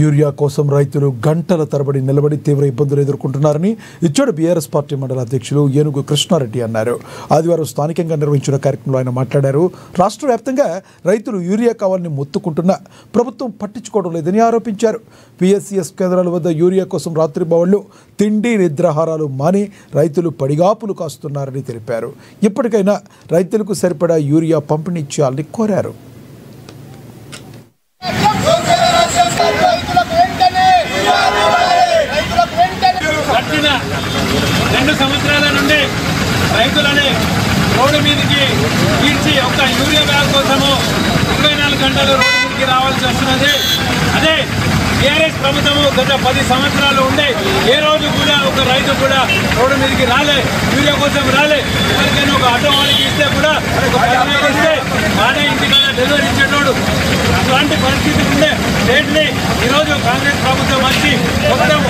Urea కోసం రైతులు గంటల తరబడి నిలబడి తీవ్ర ఇబ్బందులు ఎదుర్కొంటున్నారని ఇచ్చోడు బీఆర్ఎస్ పార్టీ మండల అధ్యక్షులు ఏనుగు కృష్ణారెడ్డి అన్నారు. ఆదివారం స్థానికంగా నిర్వహించిన కార్యక్రమంలో ఆయన మాట్లాడారు. రాష్ట్ర వ్యాప్తంగా రైతులు యూరియా కావాలని మొత్తుకుంటున్నా ప్రభుత్వం పట్టించుకోవడం లేదని ఆరోపించారు. పిఎస్సిఎస్ కేంద్రాల వద్ద యూరియా కోసం రాత్రిబవళ్లు తిండి నిద్రాహారాలు మాని రైతులు పడిగాపులు కాస్తున్నారని తెలిపారు. ఇప్పటికైనా రైతులకు సరిపడా యూరియా పంపిణీ చేయాలని కోరారు. గడిచిన 2 సంవత్సరాల నుండి రైతులని రోడ్డు మీదకి తీర్చి ఒక యూరియా బ్యాగ్ కోసము 24 గంటలు రోడ్డు మీదకి రావాల్సి వస్తున్నది. అదే టీఆర్ఎస్ ప్రభుత్వము గత 10 సంవత్సరాలు ఉండే ఏ రోజు కూడా ఒక రైతు కూడా రోడ్డు మీదకి రాలే, యూరియా కోసం రాలే. ఎవరికైనా ఒక ఆటో వాడికి ఇస్తే కూడా ఇస్తే వాడే ఇంటికన్నా డెలివరీ ఇచ్చేటోడు. అట్లాంటి పరిస్థితి ఉండే స్టేట్ని ఈరోజు కాంగ్రెస్ ప్రభుత్వం వచ్చి మొత్తం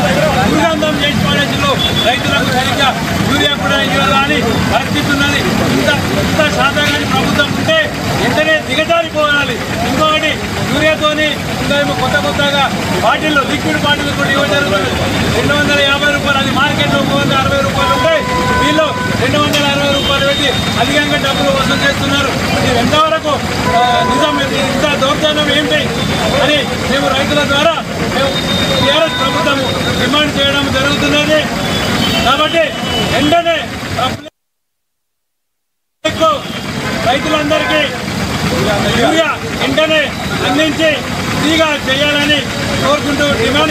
దుర్గంధం చేసి పడేసిలో రైతులకు సరిగ్గా యూరియా కూడా ఇవ్వాలని పరిస్థితి ఉన్నది. ఇంత శాతగాని ప్రభుత్వం ఉంటే వెంటనే దిగజారిపోవాలి. ఇంకొకటి యూరియాతోని ఇంకా ఏమో కొత్తగా బాటిల్లో లిక్విడ్ బాటిల్ కూడా ఇవ్వడం జరుగుతుంది. 250 రూపాయలు, అది మార్కెట్లో 360 రూపాయలు ఉంటాయి. వీళ్ళు 260 రూపాయలు పెట్టి అధికంగా డబ్బులు వసూలు చేస్తున్నారు. ఇది ఎంతవరకు నిజం, ఇంత దౌర్జన్యం ఏంటి అని మేము రైతుల ద్వారా టీఆర్ఎస్ ప్రభుత్వము డిమాండ్ చేయడం జరుగుతున్నది. కాబట్టి వెంటనే రైతులందరికీ యూరియా వెంటనే అందించి ఫ్రీగా చేయాలని కోరుకుంటూ డిమాండ్